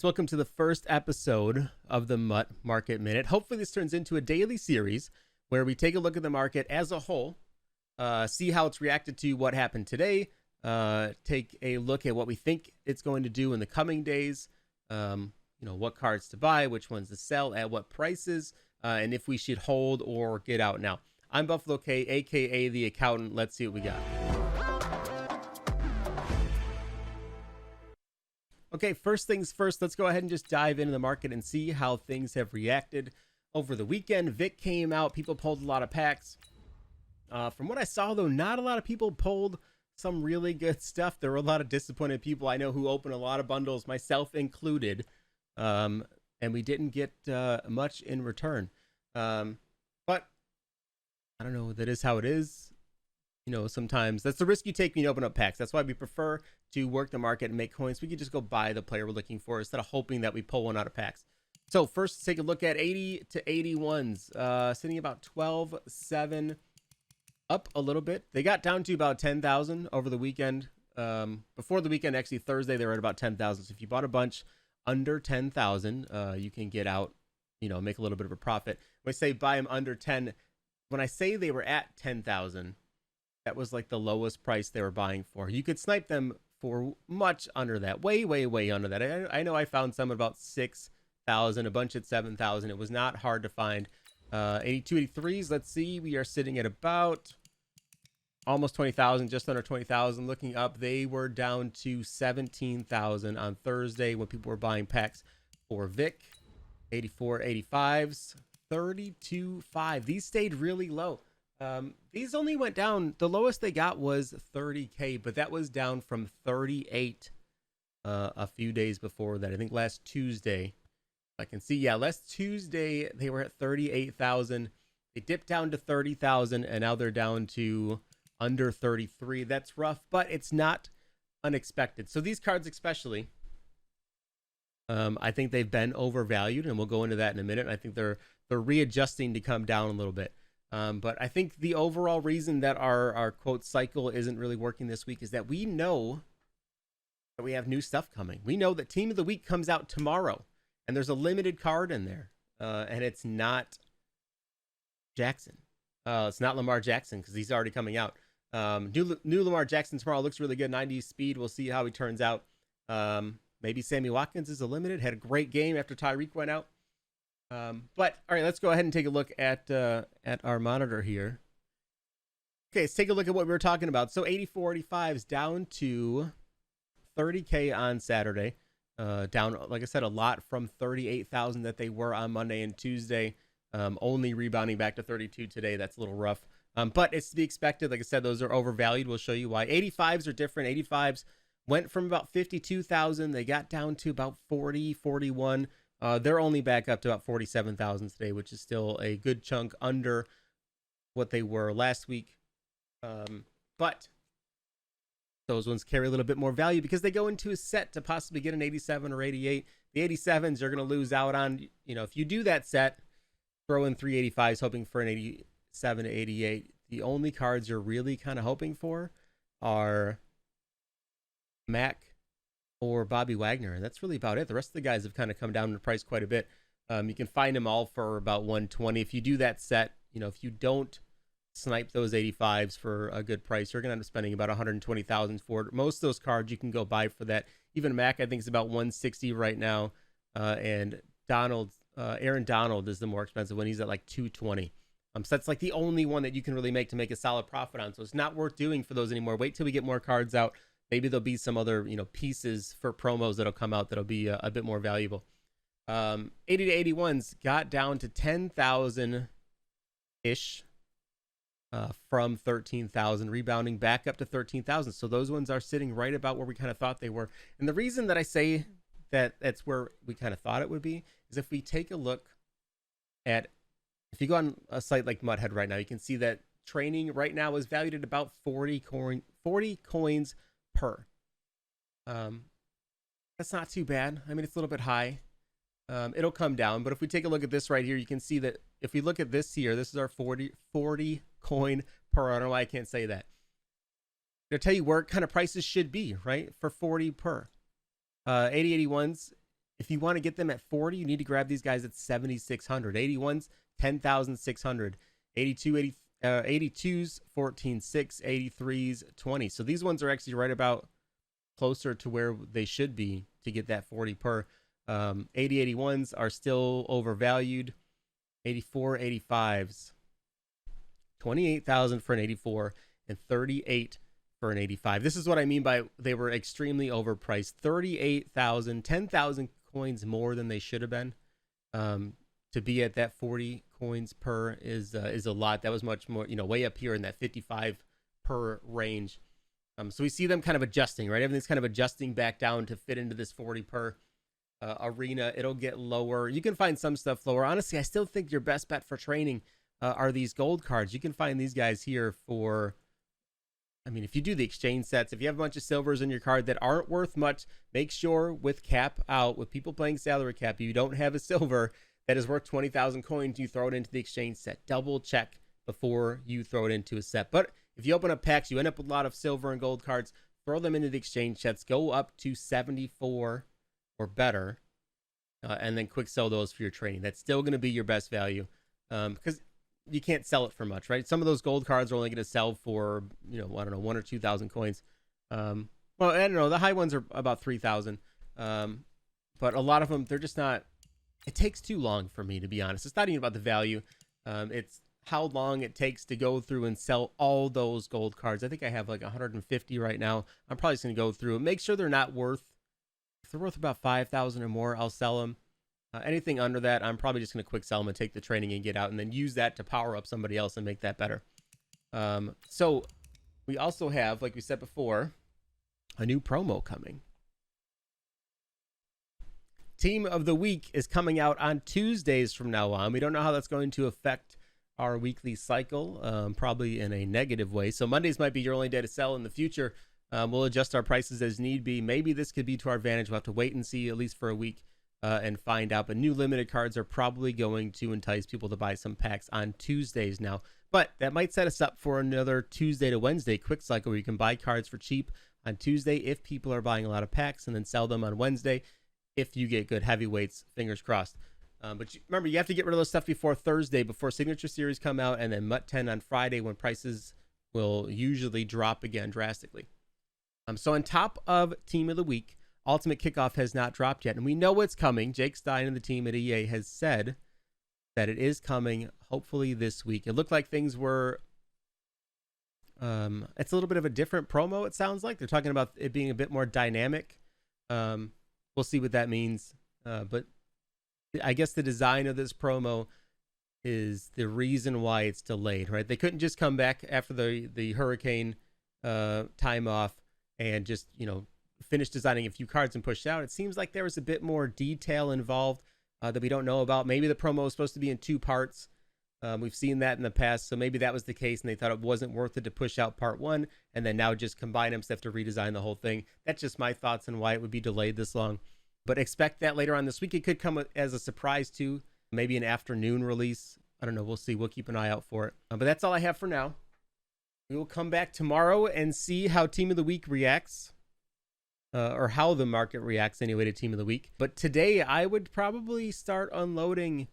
Welcome to the first episode of the MUT Market Minute. Hopefully this turns into a daily series where we take a look at the market as a whole, see how it's reacted to what happened today, take a look at what we think it's going to do in the coming days, what cards to buy, which ones to sell, at what prices, and if we should hold or get out now. I'm Buffalo K, aka the accountant. Let's see what we got. Okay, first things first, let's go ahead and just dive into the market and see how things have reacted over the weekend. VIC came out, people pulled a lot of packs. From what I saw, though, not a lot of people pulled some really good stuff. There were a lot of disappointed people I know who opened a lot of bundles, myself included, and we didn't get much in return. But I don't know, that is how it is. Sometimes that's the risk you take when you open up packs. That's why we prefer to work the market and make coins. We can just go buy the player we're looking for instead of hoping that we pull one out of packs. So first, let's take a look at 80 to 81s, sitting about 12.7, up a little bit. They got down to about 10,000 over the weekend. Before the weekend, actually Thursday, they were at about 10,000. So if you bought a bunch under 10,000, you can get out, make a little bit of a profit. When I say buy them under 10, when I say they were at 10,000, that was like the lowest price they were buying for. You could snipe them for much under that, way, way, way under that. I know I found some at about 6,000, a bunch at 7,000. It was not hard to find. 82, 83s, let's see. We are sitting at about almost 20,000, just under 20,000. Looking up, they were down to 17,000 on Thursday when people were buying packs for VIC. 84, 85s, 32.5. These stayed really low. These only went down, the lowest they got was 30K, but that was down from 38 a few days before that. I think last Tuesday, I can see, last Tuesday they were at 38,000. They dipped down to 30,000 and now they're down to under 33. That's rough, but it's not unexpected. So these cards especially, I think they've been overvalued, and we'll go into that in a minute. I think they're readjusting to come down a little bit. But I think the overall reason that our quote cycle isn't really working this week is that we know that we have new stuff coming. We know that Team of the Week comes out tomorrow, and there's a limited card in there, and it's not Jackson. It's not Lamar Jackson because he's already coming out. New Lamar Jackson tomorrow looks really good. 90 speed. We'll see how he turns out. Maybe Sammy Watkins is a limited. Had a great game after Tyreek went out. But all right, let's go ahead and take a look at our monitor here. Okay, let's take a look at what we were talking about. So 84, 85s down to 30K on Saturday. Down, like I said, a lot from 38,000 that they were on Monday and Tuesday. Only rebounding back to 32 today. That's a little rough. But it's to be expected. Like I said, those are overvalued. We'll show you why. 85s are different. 85s went from about 52,000. They got down to about 40, 41. They're only back up to about 47,000 today, which is still a good chunk under what they were last week. But those ones carry a little bit more value because they go into a set to possibly get an 87 or 88. The 87s you're going to lose out on. If you do that set, throw in 385s hoping for an 87 to 88. The only cards you're really kind of hoping for are Mac or Bobby Wagner, and that's really about it. The rest of the guys have kind of come down in price quite a bit. You can find them all for about 120. If you do that set, if you don't snipe those 85s for a good price, you're gonna end up spending about 120,000 for it. Most of those cards you can go buy for that. Even Mac, I think, is about 160 right now, and Aaron Donald is the more expensive one. He's at like 220. So that's like the only one that you can really make a solid profit on. So it's not worth doing for those anymore. Wait till we get more cards out. Maybe there'll be some other, pieces for promos that'll come out that'll be a bit more valuable. 80 to 81s got down to 10,000-ish from 13,000, rebounding back up to 13,000. So those ones are sitting right about where we kind of thought they were. And the reason that I say that that's where we kind of thought it would be is if we take a look at, if you go on a site like Muthead right now, you can see that training right now is valued at about 40 coins per. That's not too bad. I mean, it's a little bit high. It'll come down, but if we take a look at this right here, you can see that if we look at this here, this is our 40 coin per. I don't know why I can't say that. They'll tell you where kind of prices should be, right? For 40 per. 8081s, If you want to get them at 40, you need to grab these guys at 7,600. 81s, 10,600. 82s, 14,600. 83s, 20. So these ones are actually right about closer to where they should be to get that 40 per. 8081s are still overvalued. 84 85s, 28,000 for an 84 and 38 for an 85. This is what I mean by they were extremely overpriced. 38,000, 10,000 coins more than they should have been. To be at that 40 coins per is a lot. That was much more, way up here in that 55 per range. So we see them kind of adjusting, right? Everything's kind of adjusting back down to fit into this 40 per arena. It'll get lower. You can find some stuff lower. Honestly, I still think your best bet for training are these gold cards. You can find these guys here for, if you do the exchange sets, if you have a bunch of silvers in your card that aren't worth much, make sure with cap out, with people playing salary cap, you don't have a silver that is worth 20,000 coins, you throw it into the exchange set. Double check before you throw it into a set. But if you open up packs, you end up with a lot of silver and gold cards, throw them into the exchange sets, go up to 74 or better, and then quick sell those for your trading. That's still going to be your best value, because you can't sell it for much, right? Some of those gold cards are only going to sell for, 1 or 2,000 coins. Well, I don't know. The high ones are about 3,000. But a lot of them, they're just not, it takes too long for me, to be honest. It's not even about the value. It's how long it takes to go through and sell all those gold cards. I think I have like 150 right now. I'm probably just going to go through and make sure they're not worth, if they're worth about 5,000 or more, I'll sell them. Anything under that, I'm probably just going to quick sell them and take the training and get out, and then use that to power up somebody else and make that better. So we also have, like we said before, a new promo coming. Team of the Week is coming out on Tuesdays from now on. We don't know how that's going to affect our weekly cycle, probably in a negative way. So Mondays might be your only day to sell in the future. We'll adjust our prices as need be. Maybe this could be to our advantage. We'll have to wait and see, at least for a week, and find out. But new limited cards are probably going to entice people to buy some packs on Tuesdays now. But that might set us up for another Tuesday to Wednesday quick cycle where you can buy cards for cheap on Tuesday if people are buying a lot of packs, and then sell them on Wednesday if you get good heavyweights, fingers crossed. But remember, you have to get rid of those stuff before Thursday, before Signature Series come out, and then MUT 10 on Friday, when prices will usually drop again drastically. So on top of Team of the Week, Ultimate Kickoff has not dropped yet, and we know it's coming. Jake Stein and the team at EA has said that it is coming, hopefully this week. It looked like things were, it's a little bit of a different promo, it sounds like. They're talking about it being a bit more dynamic. We'll see what that means. But I guess the design of this promo is the reason why it's delayed, right? They couldn't just come back after the hurricane time off and just, finish designing a few cards and push out. It seems like there was a bit more detail involved that we don't know about. Maybe the promo was supposed to be in 2 parts. We've seen that in the past, so maybe that was the case, and they thought it wasn't worth it to push out part 1, and then now just combine them, so they have to redesign the whole thing. That's just my thoughts on why it would be delayed this long. But expect that later on this week. It could come as a surprise too, maybe an afternoon release. I don't know. We'll see. We'll keep an eye out for it. But that's all I have for now. We will come back tomorrow and see how Team of the Week reacts, or how the market reacts anyway to Team of the Week. But today I would probably start unloading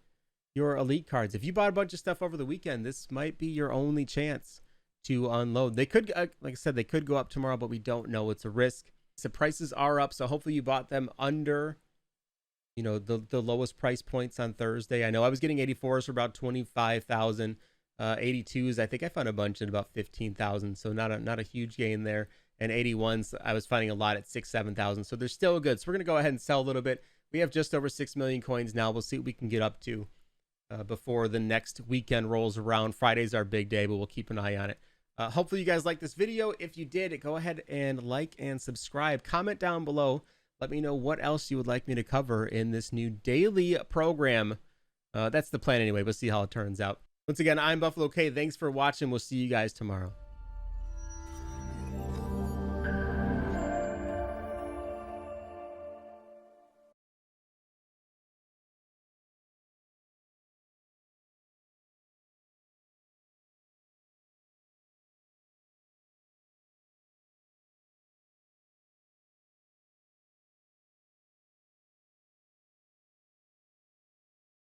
your elite cards. If you bought a bunch of stuff over the weekend, this might be your only chance to unload. They could, like I said, they could go up tomorrow, but we don't know. It's a risk. So prices are up, so hopefully you bought them under, the lowest price points on Thursday. I know I was getting 84s for about 25,000. 82s, I think I found a bunch at about 15,000, so not a huge gain there. And 81s, I was finding a lot at 6,000-7,000, so they're still good. So we're gonna go ahead and sell a little bit. We have just over 6 million coins now. We'll see what we can get up to before the next weekend rolls around. Friday's our big day, but we'll keep an eye on it. Hopefully you guys liked this video. If you did, go ahead and like and subscribe. Comment down below. Let me know what else you would like me to cover in this new daily program. That's the plan anyway. We'll see how it turns out. Once again, I'm Buffalo K. Thanks for watching. We'll see you guys tomorrow.